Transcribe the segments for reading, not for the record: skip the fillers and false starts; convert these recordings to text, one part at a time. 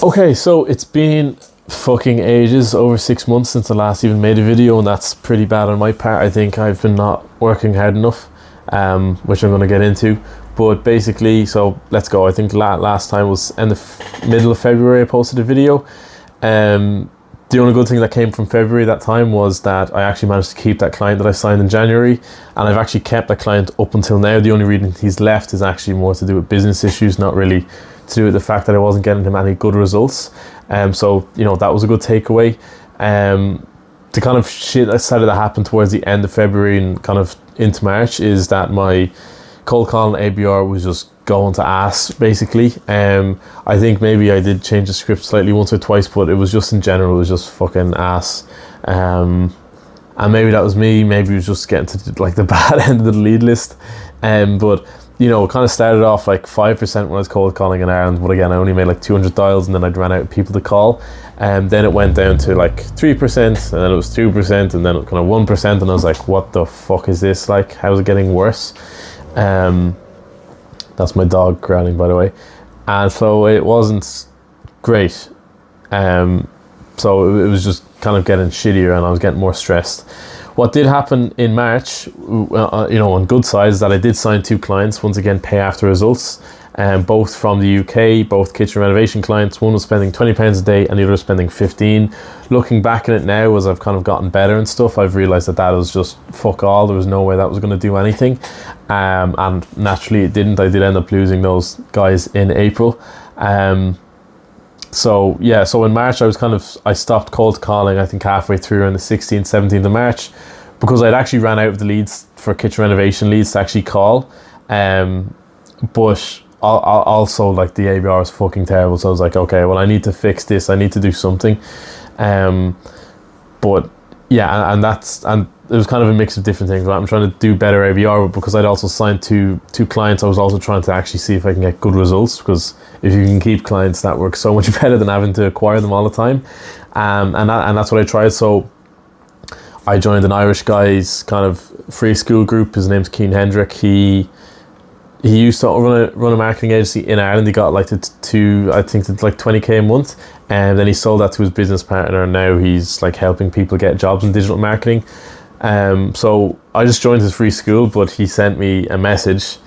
Okay, so it's been fucking ages, over 6 months since I last even made a video, and that's pretty bad on my part. I think I've been not working hard enough, which I'm going to get into. But basically, so let's go. I think last time was in the middle of February I posted a video. The only good thing that came from February that time was that I actually managed to keep that client that I signed in January, and I've actually kept that client up until now. The only reason he's left is actually more to do with business issues, not really to do with the fact that I wasn't getting him any good results. So, you know, that was a good takeaway. The kind of shit that started to happen towards the end of February and kind of into March is that my cold calling ABR was just going to ass, basically. I think maybe I did change the script slightly once or twice, but it was just in general, it was just fucking ass. And maybe that was me, maybe it was just getting to like the bad end of the lead list. But you know, it kind of started off like 5% when I was cold calling in Ireland, but again, I only made like 200 dials, and then I'd ran out of people to call. And then it went down to like 3%, and then it was 2%, and then it kind of 1%, and I was like, what the fuck is this? Like, how's it getting worse? That's my dog growling, by the way. And so it wasn't great. So it was just kind of getting shittier, and I was getting more stressed. What did happen in March, you know, on good sides, that I did sign 2 clients, once again, pay after results, both from the UK, both kitchen renovation clients. One was spending £20 a day and the other was spending 15. Looking back at it now, as I've kind of gotten better and stuff, I've realised that was just fuck all. There was no way that was going to do anything. And naturally it didn't. I did end up losing those guys in April. So yeah, so in March I stopped cold calling, I think halfway through around the 16th, 17th of March, because I'd actually ran out of the leads for kitchen renovation leads to actually call. But also, like, the ABR was fucking terrible, so I was like, okay, well, I need to fix this, I need to do something. But yeah, and it was kind of a mix of different things. I'm trying to do better ABR, but because I'd also signed two clients, I was also trying to actually see if I can get good results, because if you can keep clients, that works so much better than having to acquire them all the time. And that's what I tried. So I joined an Irish guy's kind of free school group. His name's Keane Hendrick. He used to run a marketing agency in Ireland. He got like I think it's like 20k a month, and then he sold that to his business partner, and now he's like helping people get jobs in digital marketing. So I just joined his free school, but he sent me a message,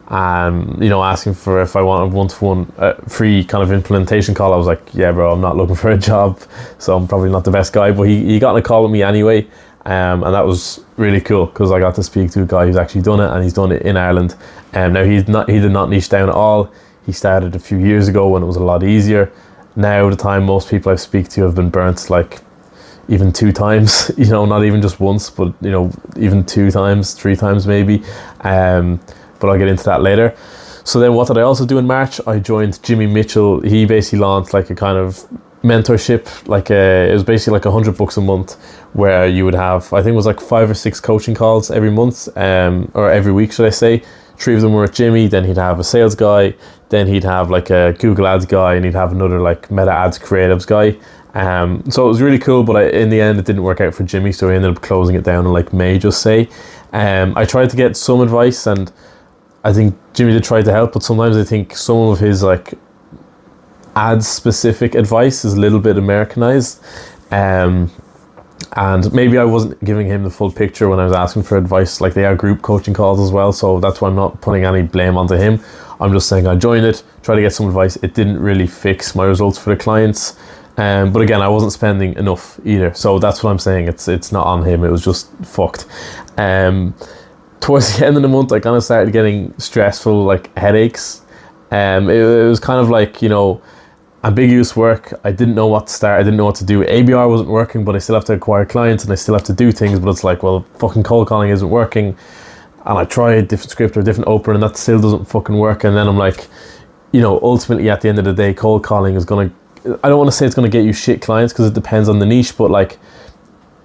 you know, asking for if I wanted one-to-one free kind of implementation call. I was like, yeah, bro, I'm not looking for a job, so I'm probably not the best guy. But he got on a call with me anyway. And that was really cool, because I got to speak to a guy who's actually done it, and he's done it in Ireland. Now he did not niche down at all. He started a few years ago when it was a lot easier. Now the time most people I speak to have been burnt like even 2 times, you know, not even just once, but you know, even 2 times, 3 times maybe. But I'll get into that later. So then what did I also do in March? I joined Jimmy Mitchell. He basically launched like a kind of mentorship, it was basically like $100 a month, where you would have, I think it was like 5 or 6 coaching calls every month, or every week, should I say. 3 of them were with Jimmy. Then he'd have a sales guy, then he'd have like a Google Ads guy, and he'd have another like Meta Ads creatives guy. So it was really cool, but in the end it didn't work out for Jimmy, so he ended up closing it down in like May, just say. I tried to get some advice, and I think Jimmy did try to help, but sometimes I think some of his like ads specific advice is a little bit Americanized, and maybe I wasn't giving him the full picture when I was asking for advice. Like, they are group coaching calls as well, so that's why I'm not putting any blame onto him. I'm just saying I joined it, tried to get some advice. It didn't really fix my results for the clients, but again, I wasn't spending enough either, so that's what I'm saying. It's not on him, it was just fucked. Towards the end of the month, I kind of started getting stressful, like headaches. It was kind of like, you know, ambiguous work. I didn't know what to start. I didn't know what to do. ABR wasn't working, but I still have to acquire clients, and I still have to do things, but it's like, well, fucking cold calling isn't working. And I try a different script or a different opener, and that still doesn't fucking work. And then I'm like, you know, ultimately at the end of the day, cold calling is gonna, I don't want to say it's gonna get you shit clients, because it depends on the niche, but like,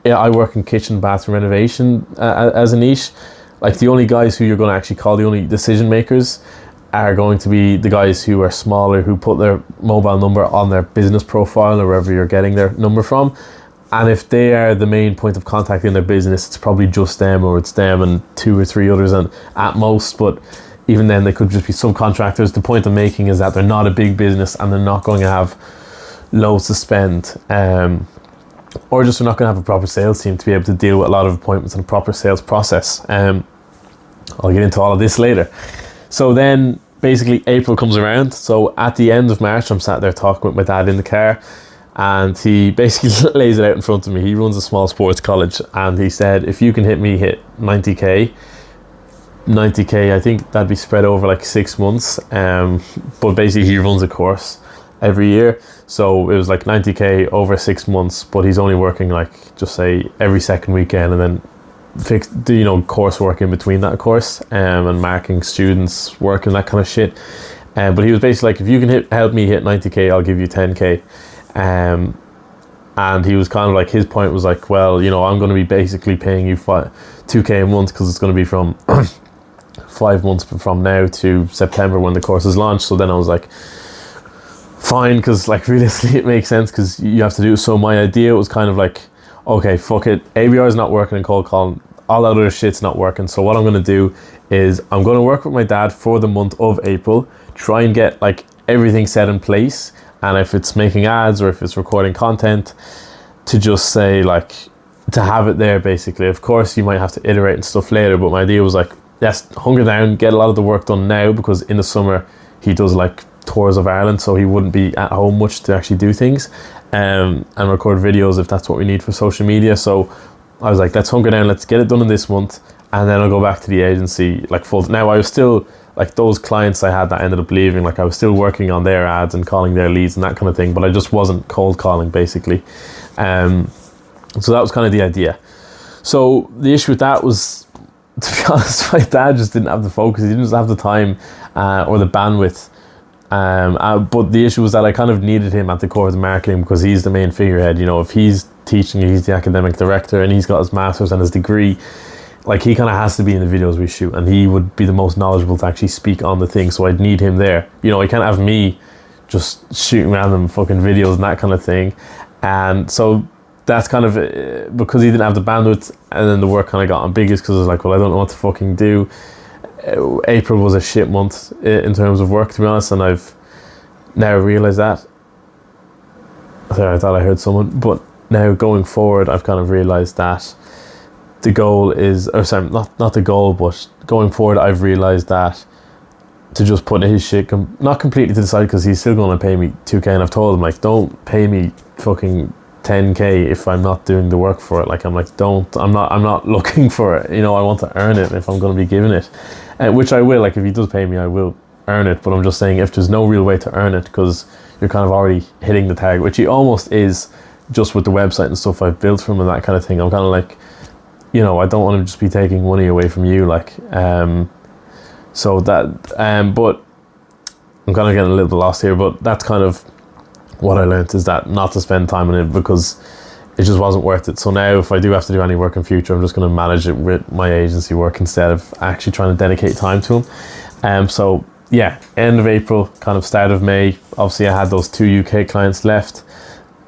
yeah, I work in kitchen, bathroom renovation as a niche. Like, the only guys who you're going to actually call, the only decision makers, are going to be the guys who are smaller, who put their mobile number on their business profile or wherever you're getting their number from. And if they are the main point of contact in their business, it's probably just them, or it's them and 2 or 3 others and at most. But even then, they could just be subcontractors. The point I'm making is that they're not a big business, and they're not going to have loads to spend, or just we're not going to have a proper sales team to be able to deal with a lot of appointments and a proper sales process. I'll get into all of this later. So then basically April comes around. So at the end of March, I'm sat there talking with my dad in the car, and he basically lays it out in front of me. He runs a small sports college, and he said, if you can hit 90k, I think that'd be spread over like 6 months. But basically he runs a course every year. So it was like 90k over 6 months, but he's only working like, just say, every second weekend, and then coursework in between that course, and marking students' work and that kind of shit. But he was basically like, if you can help me hit 90k, I'll give you 10k. And he was kind of like, his point was like, well, I'm going to be basically paying you 2k a month, because it's going to be from 5 months from now to September when the course is launched. So then I was like, fine, because like realistically it makes sense, because you have to do it. So my idea was kind of like, okay, fuck it, ABR is not working in cold calling, all that other shit's not working. So what I'm going to do is I'm going to work with my dad for the month of April, try and get like everything set in place. And if it's making ads or if it's recording content, to just say like, to have it there basically. Of course you might have to iterate and stuff later, but my idea was like, yes, hunker down, get a lot of the work done now, because in the summer he does like tours of Ireland, so he wouldn't be at home much to actually do things, and record videos if that's what we need for social media. So I was like, let's hunker down, let's get it done in this month, and then I'll go back to the agency like full. Now I was still like, those clients I had that ended up leaving, like I was still working on their ads and calling their leads and that kind of thing, but I just wasn't cold calling basically. So that was kind of the idea. So the issue with that was, to be honest, my dad just didn't have the focus, he didn't just have the time or the bandwidth. But the issue was that I kind of needed him at the core of the marketing, because he's the main figurehead. If he's teaching, he's the academic director, and he's got his master's and his degree, like he kind of has to be in the videos we shoot, and he would be the most knowledgeable to actually speak on the thing. So I'd need him there. I can't have me just shooting random fucking videos and that kind of thing. And so that's kind of because he didn't have the bandwidth, and then the work kind of got ambiguous, because I was like, well, I don't know what to fucking do. April was a shit month in terms of work, to be honest, and I've now realised that. Sorry, I thought I heard someone, but now going forward, I've kind of realised that the goal is, or sorry, not the goal, but going forward, I've realised that to just put his shit not completely to the side, because he's still going to pay me 2k, and I've told him like, don't pay me fucking 10k if I'm not doing the work for it. Like I'm not looking for it, I want to earn it if I'm going to be given it, which I will. Like if he does pay me, I will earn it, but I'm just saying, if there's no real way to earn it, because you're kind of already hitting the target, which he almost is, just with the website and stuff I've built from and that kind of thing. I'm kind of like, I don't want to just be taking money away from you, like so that but I'm kind of getting a little bit lost here, but that's kind of what I learned, is that not to spend time on it, because it just wasn't worth it. So now if I do have to do any work in future, I'm just going to manage it with my agency work instead of actually trying to dedicate time to him. So yeah, end of April, kind of start of May, obviously I had those 2 UK clients left.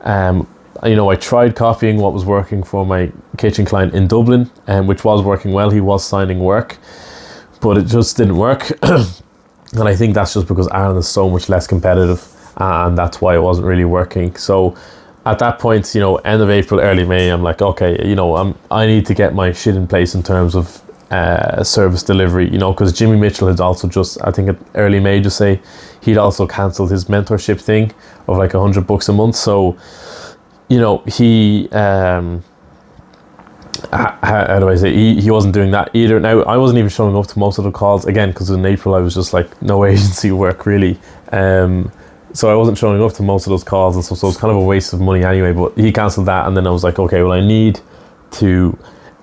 I tried copying what was working for my kitchen client in Dublin, which was working well. He was signing work, but it just didn't work. And I think that's just because Ireland is so much less competitive, and that's why it wasn't really working. So at that point, end of April, early May, I'm like, okay, I need to get my shit in place in terms of service delivery, because Jimmy Mitchell had also just, I think early May, just say he'd also cancelled his mentorship thing of like $100 a month. So he how do I say, he wasn't doing that either. Now I wasn't even showing up to most of the calls, again, because in April I was just like, no agency work really, so I wasn't showing up to most of those calls and stuff, so it was kind of a waste of money anyway. But he cancelled that, and then I was like, okay, well, I need to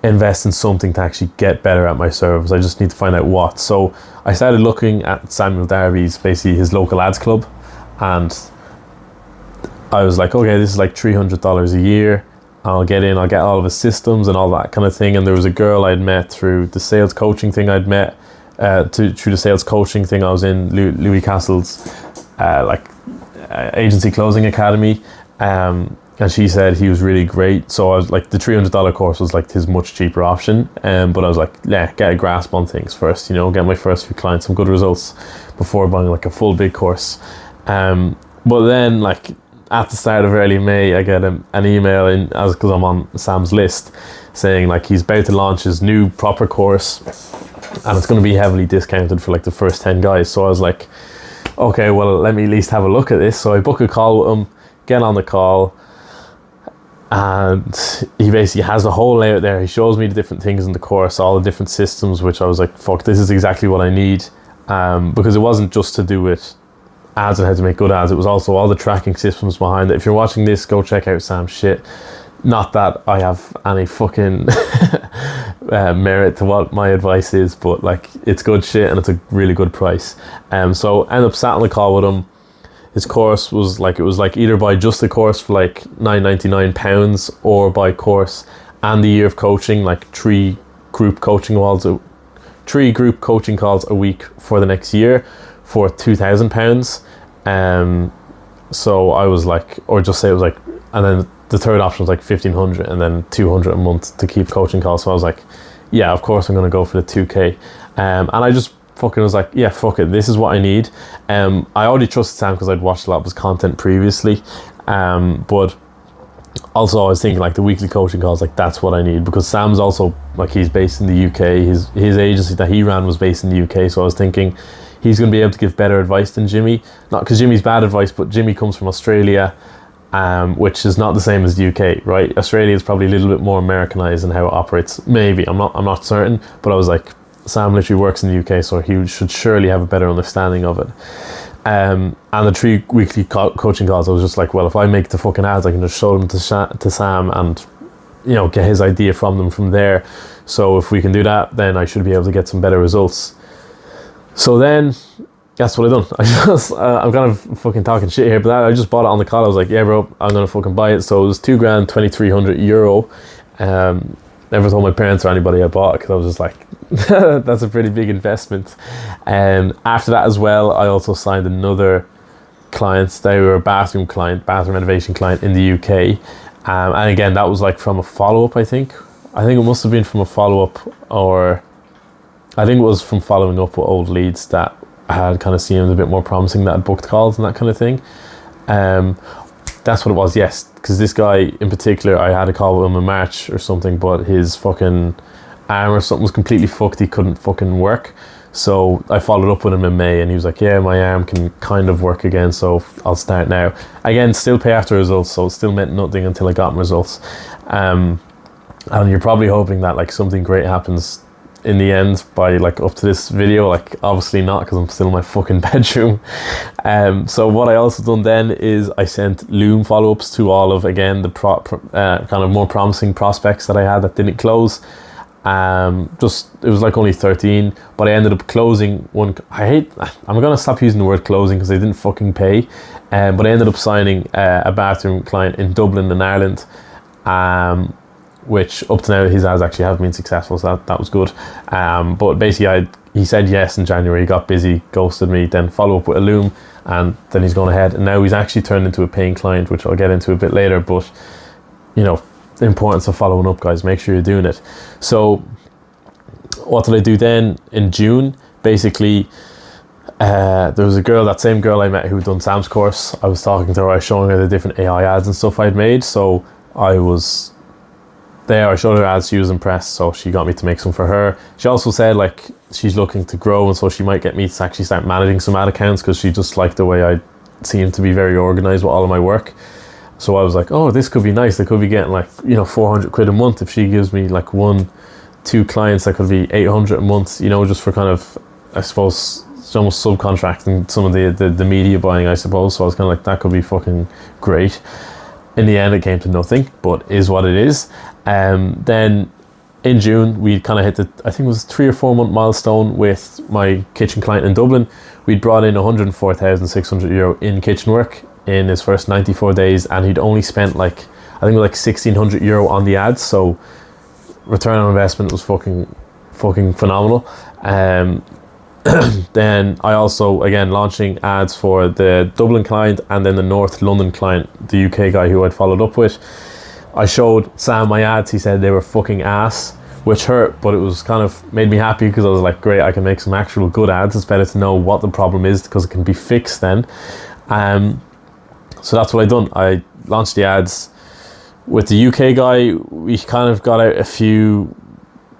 invest in something to actually get better at my service. I just need to find out what. So I started looking at Samuel Darby's, basically his local ads club, and I was like, okay, this is like $300 a year. I'll get all of his systems and all that kind of thing. And there was a girl I'd met through the sales coaching thing I'd met, through the sales coaching thing I was in, Louis Castle's agency closing academy, and she said he was really great. So I was like, the $300 course was like his much cheaper option, but I was like, yeah, get a grasp on things first, get my first few clients some good results before buying like a full big course. But then like at the start of early May, I get an email in, as because I'm on Sam's list, saying like he's about to launch his new proper course, and it's going to be heavily discounted for like the first 10 guys. So I was like, okay, well, let me at least have a look at this. So I book a call with him, get on the call, and he basically has the whole layout there. He shows me the different things in the course, all the different systems, which I was like, fuck, this is exactly what I need. Because it wasn't just to do with ads and how to make good ads, it was also all the tracking systems behind it. If you're watching this, go check out Sam's shit. Not that I have any fucking merit to what my advice is, but like, it's good shit and it's a really good price. So I ended up sat on the call with him. His course was like, it was like either buy just the course for like £9.99 or buy course and the year of coaching, like 3 group coaching calls a week for the next year for £2,000. So I was like, or just say it was like, and then the third option was like 1,500 and then 200 a month to keep coaching calls. So I was like, yeah, of course I'm going to go for the 2K. And I just fucking was like, yeah, fuck it, this is what I need. I already trusted Sam because I'd watched a lot of his content previously. But also I was thinking like the weekly coaching calls, like that's what I need, because Sam's also like, he's based in the UK. His agency that he ran was based in the UK. So I was thinking he's going to be able to give better advice than Jimmy. Not because Jimmy's bad advice, but Jimmy comes from Australia, which is not the same as the UK, right? Australia is probably a little bit more Americanized in how it operates. Maybe, I'm not certain, but I was like, Sam literally works in the UK, so he should surely have a better understanding of it. And the 3 weekly coaching calls, I was just like, well, if I make the fucking ads, I can just show them to Sam and, you know, get his idea from them from there. So if we can do that, then I should be able to get some better results. So then that's what I done. I'm kind of fucking talking shit here, but I just bought it on the call. I was like, yeah, bro, I'm gonna fucking buy it. So it was €2,000, €2,300. Never told my parents or anybody I bought, because I was just like, that's a pretty big investment. After that as well, I also signed another client. They were a bathroom renovation client in the UK. And again, that was like from a follow-up, I think it must have been from a follow-up, or I think it was from following up with old leads that I had kind of seemed a bit more promising, that had booked calls and that kind of thing. That's what it was, yes, because this guy in particular, I had a call with him in March or something, but his fucking arm or something was completely fucked. He couldn't fucking work. So I followed up with him in May, and he was like, yeah, my arm can kind of work again, so I'll start now. Again, still pay after results, so it still meant nothing until I got my results. And you're probably hoping that like something great happens in the end by like up to this video. Like obviously not, because I'm still in my fucking bedroom. So what I also done then is I sent Loom follow-ups to all of, again, the kind of more promising prospects that I had that didn't close. It was like only 13, but I ended up closing one. I'm gonna stop using the word closing because they didn't fucking pay. But I ended up signing a bathroom client in Dublin in Ireland, which up to now his ads actually have been successful, so that was good. But basically he said yes in January, he got busy, ghosted me, then follow up with a Loom, and then he's gone ahead, and now he's actually turned into a paying client, which I'll get into a bit later. But you know, the importance of following up, guys, make sure you're doing it. So what did I do then in June? Basically, there was a girl, that same girl I met who'd done Sam's course. I was talking to her, I was showing her the different AI ads and stuff I'd made. So I showed her ads, she was impressed, so she got me to make some for her. She also said like she's looking to grow, and so she might get me to actually start managing some ad accounts, because she just liked the way I seem to be very organized with all of my work. So I was like, oh, this could be nice. I could be getting like, you know, 400 quid a month. If she gives me like 1-2 clients, that could be 800 a month, you know, just for kind of, I suppose, it's almost subcontracting some of the media buying, I suppose. So I was kind of like, that could be fucking great. In the end, it came to nothing, but is what it is. Then in June, we kind of hit I think it was 3 or 4 month milestone with my kitchen client in Dublin. We'd brought in €104,600 in kitchen work in his first 94 days, and he'd only spent like, I think it was like €1,600 on the ads. So return on investment was fucking phenomenal. Then I also, again, launching ads for the Dublin client and then the North London client, the UK guy who I'd followed up with. I showed Sam my ads. He said they were fucking ass, which hurt, but it was kind of made me happy, because I was like, great, I can make some actual good ads. It's better to know what the problem is, because it can be fixed then. So that's what I done. I launched the ads with the UK guy. We kind of got out a few.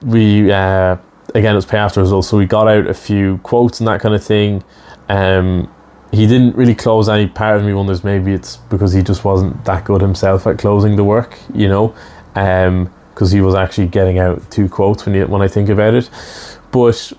We again, it was pay after results, so we got out a few quotes and that kind of thing. He didn't really close any. Part of me wonders maybe it's because he just wasn't that good himself at closing the work, you know, because he was actually getting out 2 quotes when I think about it. But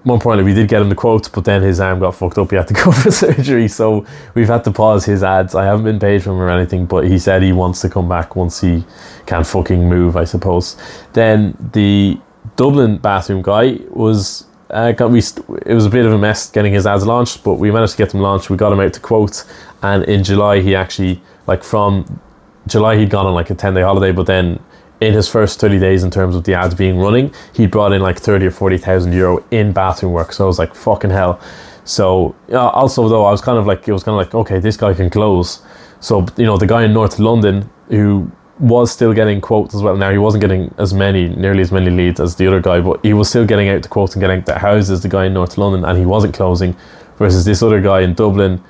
more importantly, we did get him the quotes, but then his arm got fucked up. He had to go for surgery, so we've had to pause his ads. I haven't been paid from him or anything, but he said he wants to come back once he can fucking move, I suppose. Then the Dublin bathroom guy was it was a bit of a mess getting his ads launched, but we managed to get them launched. We got him out to quotes, and in July he actually, like from July he'd gone on like a 10-day holiday, but then in his first 30 days in terms of the ads being running, he brought in like 30 or 40,000 euro in bathroom work. So I was like, fucking hell. So also though, it was kind of like, okay, this guy can close. So, you know, the guy in North London who was still getting quotes as well. Now he wasn't getting nearly as many leads as the other guy, but he was still getting out the quotes and getting the houses, the guy in North London, and he wasn't closing, versus this other guy in Dublin.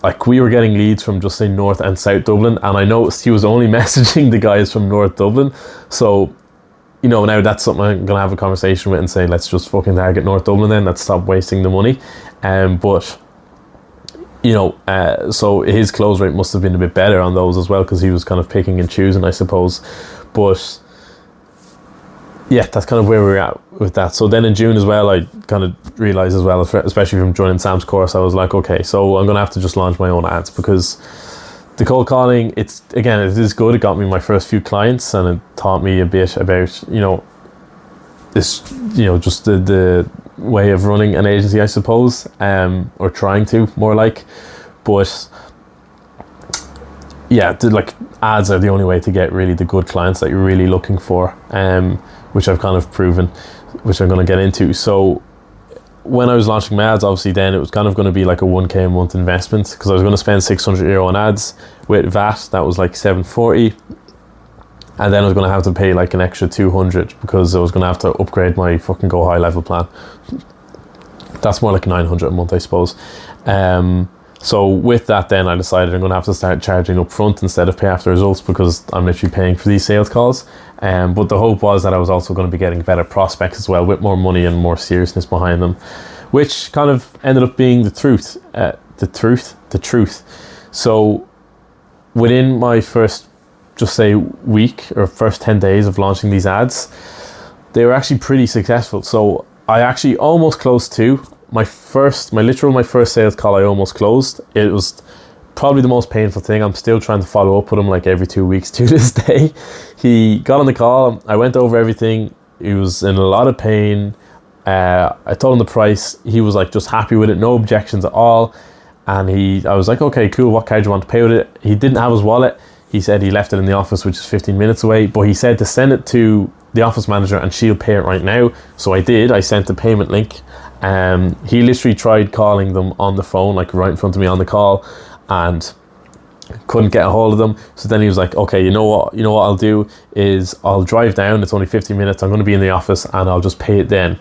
Like, we were getting leads from just say North and South Dublin, and I noticed he was only messaging the guys from North Dublin. So, you know, now that's something I'm gonna have a conversation with and say, let's just fucking target North Dublin then, let's stop wasting the money. But you know, so his close rate must have been a bit better on those as well, because he was kind of picking and choosing, I suppose. But yeah, that's kind of where we're at with that. So then in June as well, I kind of realised as well, especially from joining Sam's course, I was like, okay, so I'm going to have to just launch my own ads, because the cold calling, it is good. It got me my first few clients, and it taught me a bit about, you know, this, you know, just the way of running an agency, I suppose, or trying to, more like. But yeah, like, ads are the only way to get really the good clients that you're really looking for, which I've kind of proven, which I'm going to get into. So when I was launching my ads, obviously then it was kind of going to be like a 1k a month investment, because I was going to spend 600 euro on ads with VAT. That was like 740, and then I was going to have to pay like an extra 200 because I was going to have to upgrade my fucking Go High level plan. That's more like 900 a month, I suppose. So with that, then I decided I'm going to have to start charging up front instead of pay after results, because I'm literally paying for these sales calls. But the hope was that I was also going to be getting better prospects as well, with more money and more seriousness behind them, which kind of ended up being the truth. The truth. So within my first, just say, week or first 10 days of launching these ads, they were actually pretty successful. So I actually almost closed 2. My first sales call I almost closed. It was probably the most painful thing. I'm still trying to follow up with him like every 2 weeks to this day. He got on the call, I went over everything. He was in a lot of pain. I told him the price. He was like just happy with it, no objections at all. And I was like, okay, cool, what card do you want to pay with it? He didn't have his wallet. He said he left it in the office, which is 15 minutes away, but he said to send it to the office manager and she'll pay it right now. So I did. I sent the payment link. He literally tried calling them on the phone, like right in front of me on the call, and couldn't get a hold of them. So then he was like, okay, you know what I'll do is I'll drive down. It's only 15 minutes. I'm going to be in the office and I'll just pay it then.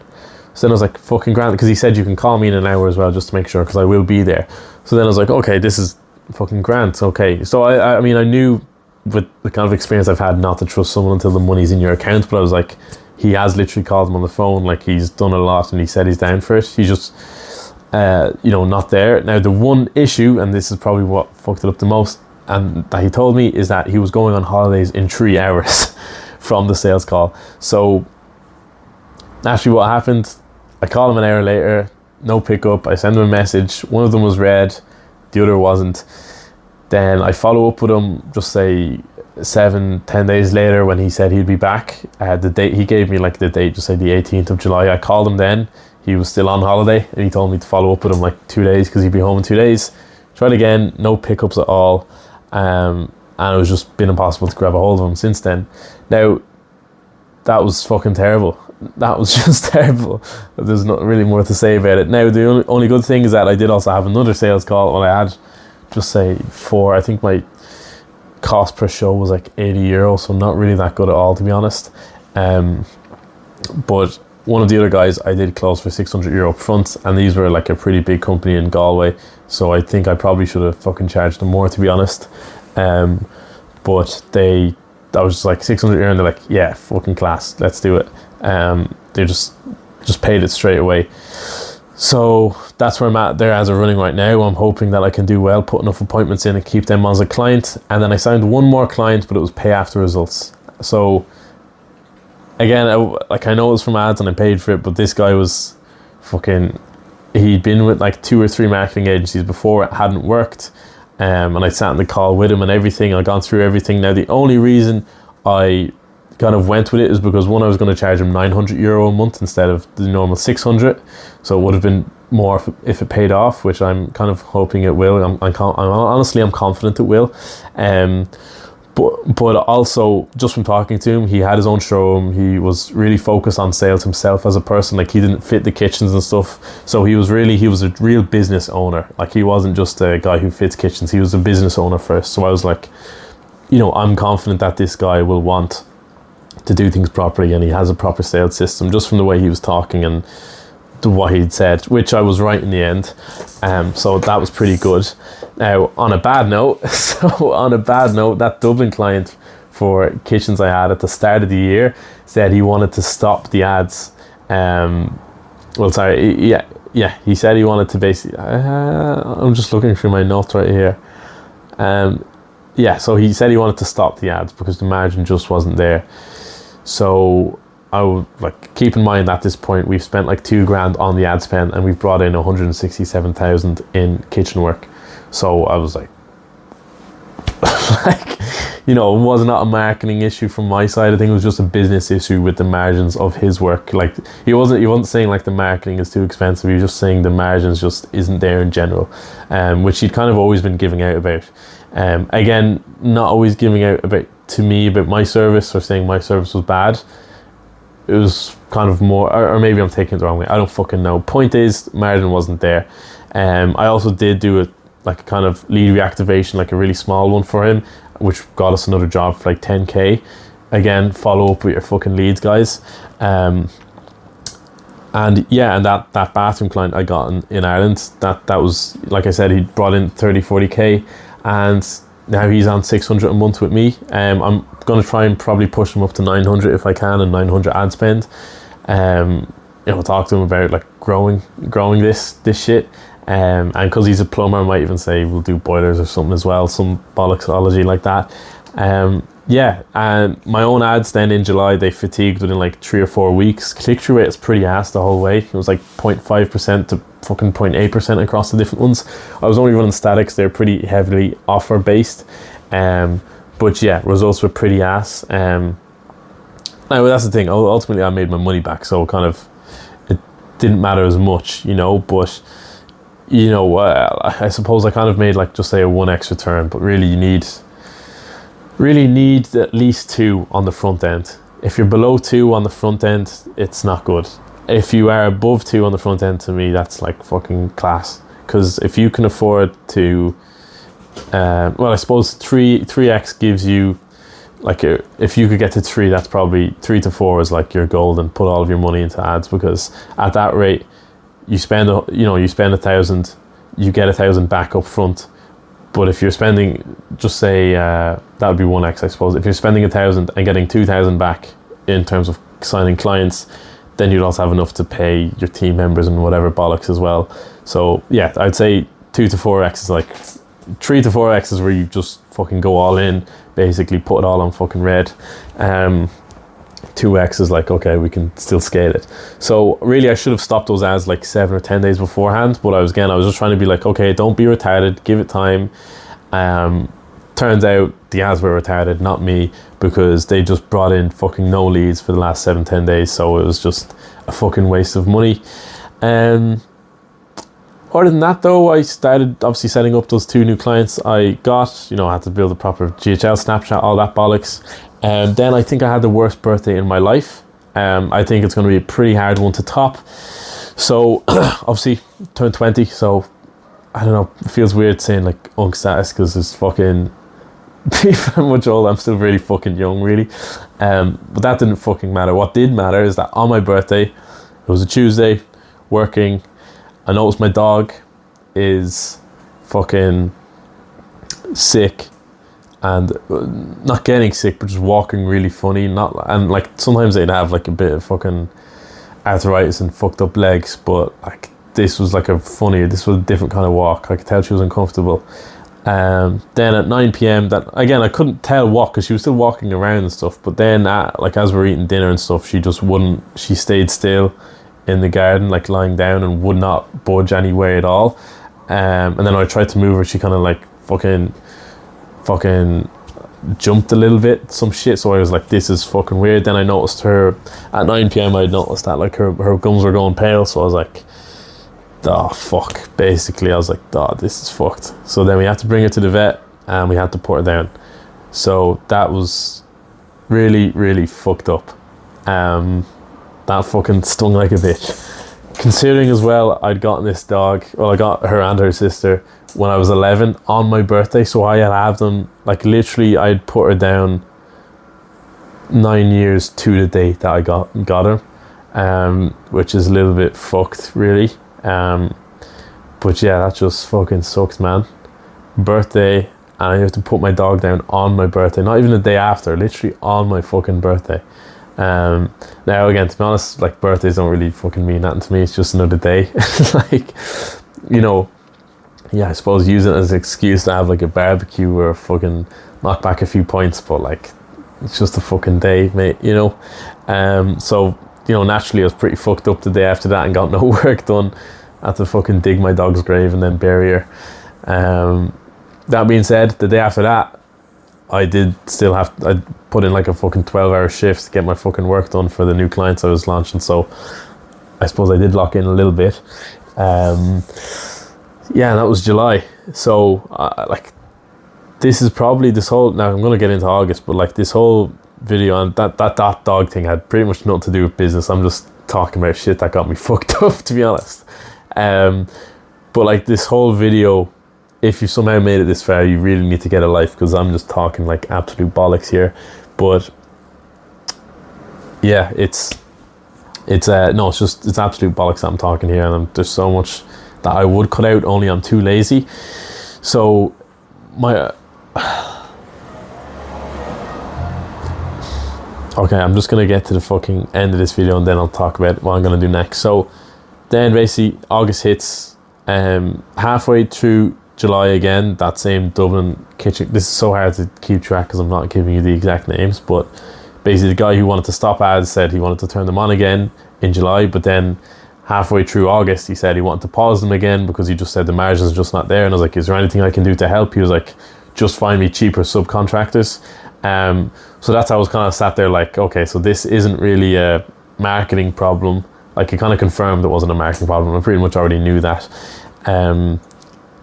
So then I was like, fucking grand, because he said you can call me in an hour as well, just to make sure, because I will be there. So then I was like, okay, this is fucking grand. Okay. So I mean, I knew with the kind of experience I've had not to trust someone until the money's in your account, but I was like, he has literally called them on the phone, like he's done a lot and he said he's down for it. He's just, not there. Now the one issue, and this is probably what fucked it up the most, and that he told me, is that he was going on holidays in 3 hours from the sales call. So actually what happened, I called him an hour later, no pickup. I sent him a message. One of them was read, the other wasn't. Then I follow up with him, just say 7-10 days later, when he said he'd be back. The date he gave me, like the date, just say the 18th of July. I called him then. He was still on holiday, and he told me to follow up with him like 2 days because he'd be home in 2 days. Tried again, no pickups at all, and it was just been impossible to grab a hold of him since then. Now that was fucking terrible. That was just terrible. There's not really more to say about it. Now the only good thing is that I did also have another sales call. Well, I had just say 4. I think my cost per show was like €80, so not really that good at all, to be honest. But one of the other guys I did close for €600 up front, and these were like a pretty big company in Galway, so I think I probably should have fucking charged them more, to be honest. But I was like €600, and they're like, yeah, fucking class, let's do it. They just paid it straight away. So that's where I'm at there as a running right now. I'm hoping that I can do well, put enough appointments in and keep them as a client. And then I signed one more client, but it was pay after results. So again, I know it was from ads and I paid for it, but this guy was fucking, he'd been with like 2 or 3 marketing agencies before, it hadn't worked. And I sat in the call with him and everything. I'd gone through everything. Now, the only reason I kind of went with it is because, one, I was going to charge him €900 a month instead of the normal 600, so it would have been more if it paid off, which I'm kind of hoping it will. I'm confident it will. But also, just from talking to him, he had his own showroom. He was really focused on sales himself as a person. Like, he didn't fit the kitchens and stuff, so he was a real business owner. Like, he wasn't just a guy who fits kitchens, he was a business owner first. So I was like, I'm confident that this guy will want to do things properly, and he has a proper sales system, just from the way he was talking and what he'd said, which I was right in the end. So that was pretty good. Now, on a bad note, that Dublin client for kitchens I had at the start of the year said he wanted to stop the ads. He said he wanted to basically, I'm just looking through my notes right here. So he said he wanted to stop the ads because the margin just wasn't there. So I would keep in mind at this point we've spent like $2,000 on the ad spend, and we've brought in 167,000 in kitchen work. So I was like, it was not a marketing issue from my side. I think it was just a business issue with the margins of his work. Like, he wasn't saying like the marketing is too expensive. He was just saying the margins just isn't there in general, which he'd kind of always been giving out about. Again, not always giving out about to me about my service or saying my service was bad. It was kind of more, or maybe I'm taking it the wrong way, I don't fucking know. Point is, margin wasn't there. I also did do a kind of lead reactivation, like a really small one for him, which got us another job for like 10k. Again, follow up with your fucking leads, guys. And that bathroom client I got in Ireland, that was, like I said, he brought in 30-40k, and now he's on 600 a month with me. I'm going to try and probably push him up to 900 if I can, and 900 ad spend. Talk to him about like growing this shit. And because he's a plumber, I might even say we'll do boilers or something as well, some bollocksology like that. And my own ads then in July, they fatigued within like 3 or 4 weeks. Click-through rate is pretty ass the whole way. It was like 0.5% to fucking 0.8% across the different ones. I was only running statics. They're pretty heavily offer based. But yeah, results were pretty ass. Now that's the thing. Ultimately, I made my money back, so kind of it didn't matter as much, but I suppose I kind of made like just say a 1x return, but really you need at least 2 on the front end. If you're below 2 on the front end, it's not good. If you are above 2 on the front end, to me, that's like fucking class. Because if you can afford to, I suppose 3x gives you like if you could get to 3, that's probably 3 to 4 is like your goal, and put all of your money into ads, because at that rate, you spend 1,000, you get 1,000 back up front. But if you're spending, just say that would be 1x, I suppose. If you're spending 1,000 and getting 2,000 back in terms of signing clients, then you'd also have enough to pay your team members and whatever bollocks as well. So yeah, I'd say 2 to 4x is like 3 to 4x is where you just fucking go all in, basically put it all on fucking red. 2x is like, okay, we can still scale it. So really, I should have stopped those ads like 7 or 10 days beforehand, but I was just trying to be like, okay, don't be retarded, give it time. Turns out the ads were retarded, not me, because they just brought in fucking no leads for the last 7-10 days, so it was just a fucking waste of money. Other than that though, I started obviously setting up those 2 new clients I got. I had to build a proper GHL Snapchat, all that bollocks. And then I think I had the worst birthday in my life. I think it's going to be a pretty hard one to top. So obviously turned 20, so I don't know, it feels weird saying like unk status because it's fucking even much old. I'm still really fucking young, really. But that didn't fucking matter. What did matter is that on my birthday, It was a Tuesday, working. I noticed my dog is fucking sick, and not getting sick, but just walking really funny. And like sometimes they'd have like a bit of fucking arthritis and fucked up legs, but like this was like this was a different kind of walk. I could tell she was uncomfortable. Then at 9 p.m, that again I couldn't tell what, because she was still walking around and stuff, but then as we were eating dinner and stuff, she stayed still in the garden, like lying down, and would not budge anywhere at all. And then I tried to move her, she kind of like fucking jumped a little bit, some shit. So I was like, this is fucking weird. Then I noticed her at 9 p.m, I noticed that like her gums were going pale. So I was like, oh fuck, basically I was like, oh, this is fucked. So then we had to bring her to the vet, and we had to put her down. So that was really, really fucked up. That fucking stung like a bitch, considering as well I'd gotten this dog, well, I got her and her sister when I was 11 on my birthday. So I had them, like literally I'd put her down 9 years to the date that I got her, which is a little bit fucked really. But yeah, that just fucking sucks, man. Birthday, and I have to put my dog down on my birthday, not even the day after, literally on my fucking birthday. Now again, to be honest, like birthdays don't really fucking mean nothing to me. It's just another day. Like, you know, yeah, I suppose use it as an excuse to have like a barbecue or fucking knock back a few points, but like it's just a fucking day, mate, you know. So, you know, naturally I was pretty fucked up the day after that and got no work done. I had to fucking dig my dog's grave and then bury her. That being said, the day after that, I put in like a fucking 12-hour shift to get my fucking work done for the new clients I was launching. So I suppose I did lock in a little bit. Yeah, and that was July. So like this is probably now I'm going to get into August, but like this whole video and that dog thing had pretty much nothing to do with business. I'm just talking about shit that got me fucked up, to be honest. But like this whole video, if you somehow made it this far, you really need to get a life, because I'm just talking like absolute bollocks here. But yeah, it's absolute bollocks that I'm talking here, and there's so much that I would cut out, only I'm too lazy. So okay, I'm just gonna get to the fucking end of this video, and then I'll talk about what I'm gonna do next. So then basically August hits, halfway through July again, that same Dublin kitchen. This is so hard to keep track because I'm not giving you the exact names, but basically the guy who wanted to stop ads said he wanted to turn them on again in July, but then halfway through August he said he wanted to pause them again because he just said the margins are just not there. And I was like, is there anything I can do to help? He was like, just find me cheaper subcontractors. So that's how I was kind of sat there like, okay, so this isn't really a marketing problem. Like, it kind of confirmed it wasn't a marketing problem. I pretty much already knew that. And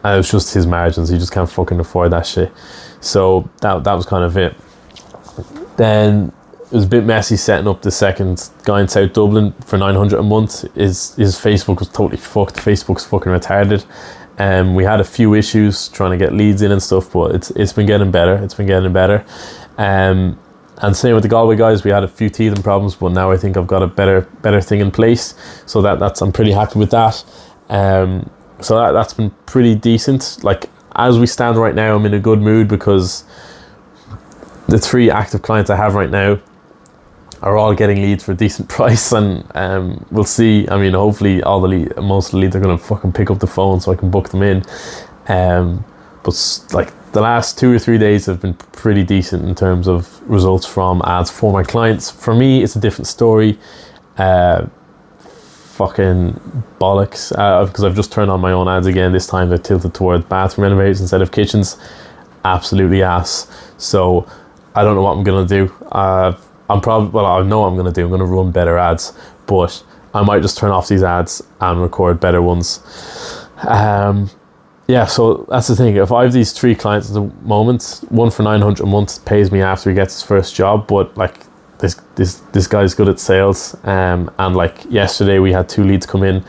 it was just his margins. He just can't fucking afford that shit. So that was kind of it. Then it was a bit messy setting up the second guy in South Dublin for 900 a month. His Facebook was totally fucked. Facebook's fucking retarded. We had a few issues trying to get leads in and stuff, but it's been getting better. And same with the Galway guys, we had a few teething problems, but now I think I've got a better thing in place. So that's I'm pretty happy with that. So that's been pretty decent. Like, as we stand right now, I'm in a good mood because the 3 active clients I have right now are all getting leads for a decent price, and we'll see. I mean, hopefully most of the leads are going to fucking pick up the phone so I can book them in. But like the last 2 or 3 days have been pretty decent in terms of results from ads for my clients. For me, it's a different story. Fucking bollocks, because I've just turned on my own ads again. This time they're tilted towards bathroom renovators instead of kitchens. Absolutely ass. So I don't know what I'm gonna do. I know what I'm gonna do. I'm gonna run better ads, but I might just turn off these ads and record better ones. Yeah, so that's the thing. If I have these 3 clients at the moment, one for 900 a month pays me after he gets his first job, but like this guy's good at sales, and like yesterday we had 2 leads come in,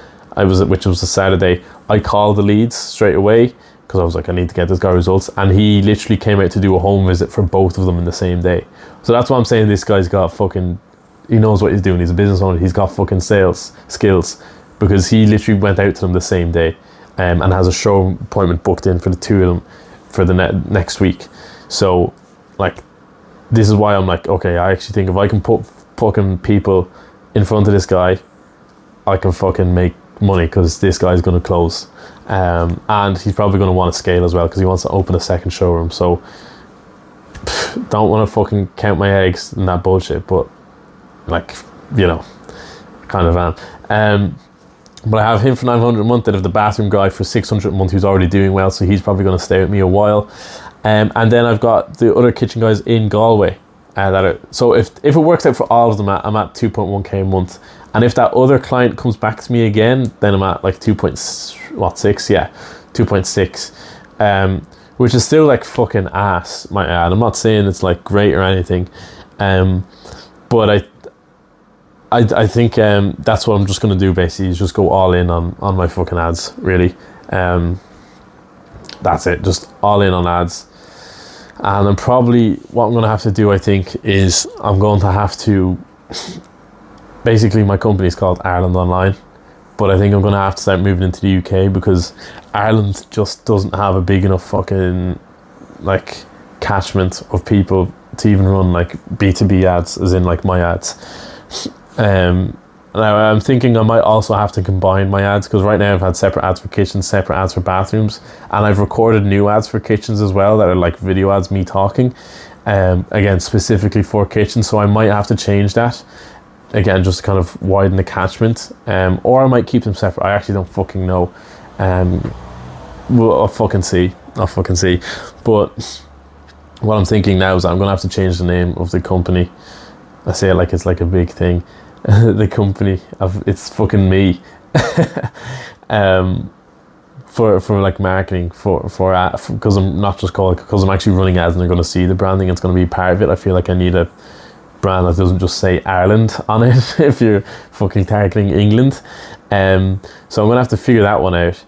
which was a Saturday. I called the leads straight away because I was like, I need to get this guy results, and he literally came out to do a home visit for both of them in the same day. So that's why I'm saying this guy's got fucking he knows what he's doing. He's a business owner. He's got fucking sales skills, because he literally went out to them the same day, and has a show appointment booked in for the two of them for the next week. So, like, this is why I'm like, okay, I actually think if I can put fucking people in front of this guy, I can fucking make money, because this guy's going to close. And he's probably going to want to scale as well, because he wants to open a second showroom. So, don't want to fucking count my eggs in that bullshit, but, like, you know, kind of am. But I have him for 900 a month. I have the bathroom guy for 600 a month, who's already doing well, so he's probably going to stay with me a while. And then I've got the other kitchen guys in Galway. So if it works out for all of them, I'm at 2.1k a month. And if that other client comes back to me again, then I'm at like 2.6, which is still like fucking ass, might add. I'm not saying it's like great or anything, but I think that's what I'm just going to do basically, is just go all in on my fucking ads, really. That's it, just all in on ads. And then probably what I'm going to have to do, I think, is I'm going to have to, basically my company's called Ireland Online, but I think I'm going to have to start moving into the UK, because Ireland just doesn't have a big enough fucking like catchment of people to even run like B2B ads, as in like my ads. Now I'm thinking I might also have to combine my ads, because right now I've had separate ads for kitchens, separate ads for bathrooms, and I've recorded new ads for kitchens as well that are like video ads, me talking, again specifically for kitchens. So I might have to change that again, just to kind of widen the catchment, or I might keep them separate. I actually don't fucking know. Well, I'll fucking see. But what I'm thinking now is that I'm gonna have to change the name of the company. I say it like it's like a big thing. The company it's fucking me. For like marketing for because I'm not just called, because I'm actually running ads and they're going to see the branding. It's going to be part of it. I feel like I need a brand that doesn't just say Ireland on it if you're fucking targeting England. So I'm going to have to figure that one out.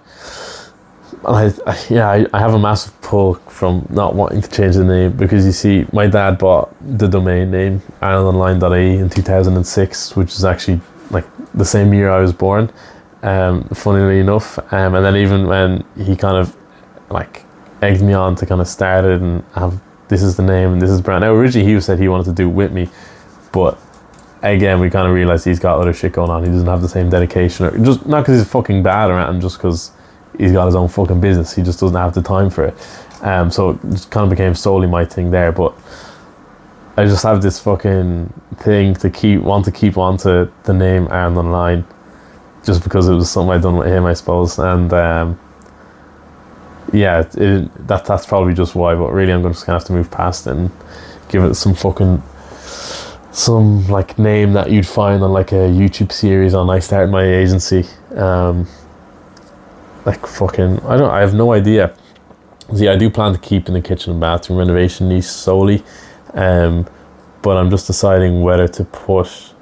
And I have a massive pull from not wanting to change the name, because you see, my dad bought the domain name irelandonline.ie in 2006, which is actually like the same year I was born, funnily enough. And then even when he kind of like egged me on to kind of start it and have, this is the name and this is brand. Now originally he said he wanted to do it with me, but again we kind of realized he's got other shit going on. He doesn't have the same dedication, or just not because he's fucking bad or anything, just because he's got his own fucking business. He just doesn't have the time for it. So it just kind of became solely my thing there. But I just have this fucking thing to keep onto the name Ireland Online, just because it was something I'd done with him, I suppose. And that's probably just why. But really, I'm just gonna have to move past it and give it some like name that you'd find on like a YouTube series on I Started My Agency. Like fucking, I have no idea. See, I do plan to keep in the kitchen and bathroom renovation niche solely, but I'm just deciding whether to put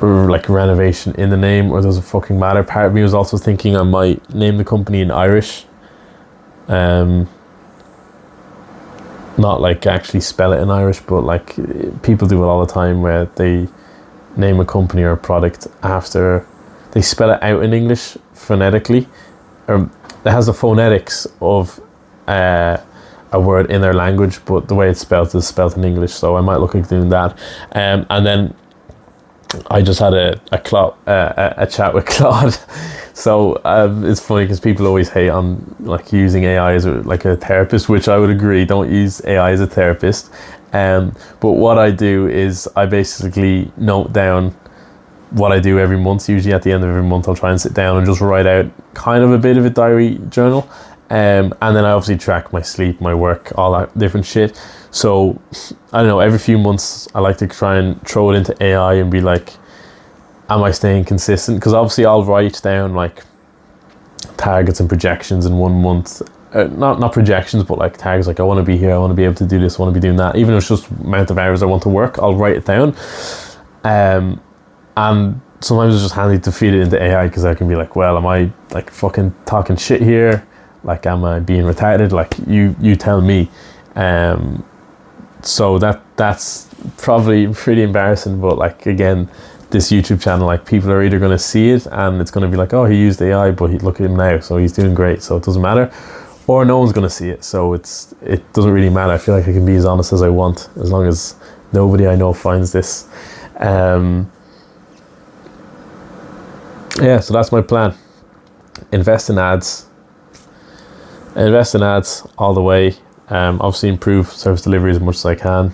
like renovation in the name, or does it fucking matter. Part of me was also thinking I might name the company in Irish, not like actually spell it in Irish, but like people do it all the time, where they name a company or a product after they spell it out in English phonetically, or it has the phonetics of a word in their language, but the way it's spelled is spelled in English. So I might look at doing that. And then I just had a chat with Claude. So it's funny because people always hate on like using AI as like a therapist, which I would agree. Don't use AI as a therapist. But what I do is I basically note down what I do every month. Usually at the end of every month I'll try and sit down and just write out kind of a bit of a diary journal, and then I obviously track my sleep, my work, all that different shit. So I don't know, every few months I like to try and throw it into AI and be like, am I staying consistent? Because obviously I'll write down like targets and projections in 1 month, not projections, but like tags, like I want to be here, I want to be able to do this, I want to be doing that. Even if it's just amount of hours I want to work, I'll write it down. And sometimes it's just handy to feed it into AI, because I can be like, well, am I like fucking talking shit here? Like, am I being retarded? Like, you tell me. so that's probably pretty embarrassing, but like again, this YouTube channel, like people are either going to see it and it's going to be like, oh, he used AI, but look at him now, so he's doing great, so it doesn't matter, or no one's going to see it, so it doesn't really matter. I feel like I can be as honest as I want as long as nobody I know finds this. Yeah, so that's my plan. Invest in ads all the way. Obviously improve service delivery as much as I can,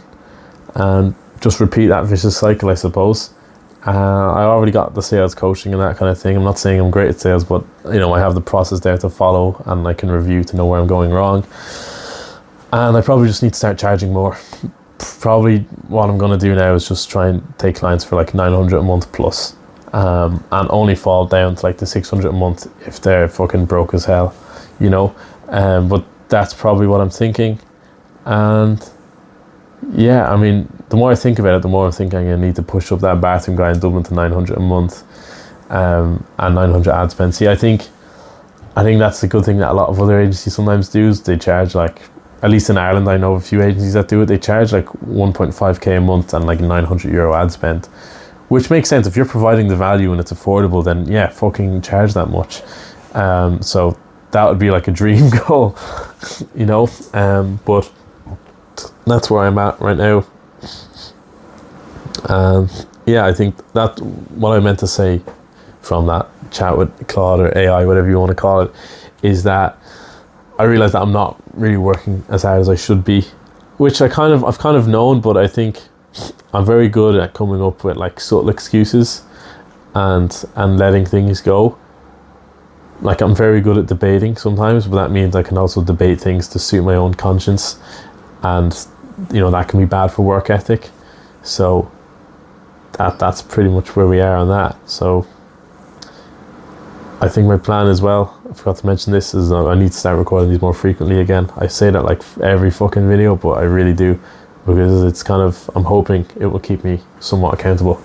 and just repeat that vicious cycle, I suppose. I already got the sales coaching and that kind of thing. I'm not saying I'm great at sales, but you know, I have the process there to follow, and I can review to know where I'm going wrong. And I probably just need to start charging more. Probably what I'm going to do now is just try and take clients for like 900 a month plus, and only fall down to like the 600 a month if they're fucking broke as hell, you know. But that's probably what I'm thinking. And yeah, I mean, the more I think about it, the more I'm thinking I'm going to need to push up that bathroom guy in Dublin to 900 a month, and 900 ad spend. See, I think that's the good thing that a lot of other agencies sometimes do, is they charge like, at least in Ireland I know a few agencies that do it, they charge like 1.5k a month and like €900 ad spend, which makes sense. If you're providing the value and it's affordable, then yeah, fucking charge that much. So that would be like a dream goal, you know. But that's where I'm at right now. Yeah, I think that what I meant to say from that chat with Claude, or AI, whatever you want to call it, is that I realized that I'm not really working as hard as I should be, which I've kind of known, but I think I'm very good at coming up with like subtle excuses and letting things go. Like, I'm very good at debating sometimes, but that means I can also debate things to suit my own conscience, and you know, that can be bad for work ethic. So that's pretty much where we are on that. So I think my plan as well, I forgot to mention this, is I need to start recording these more frequently again. I say that like every fucking video, but I really do, because it's kind of, I'm hoping it will keep me somewhat accountable.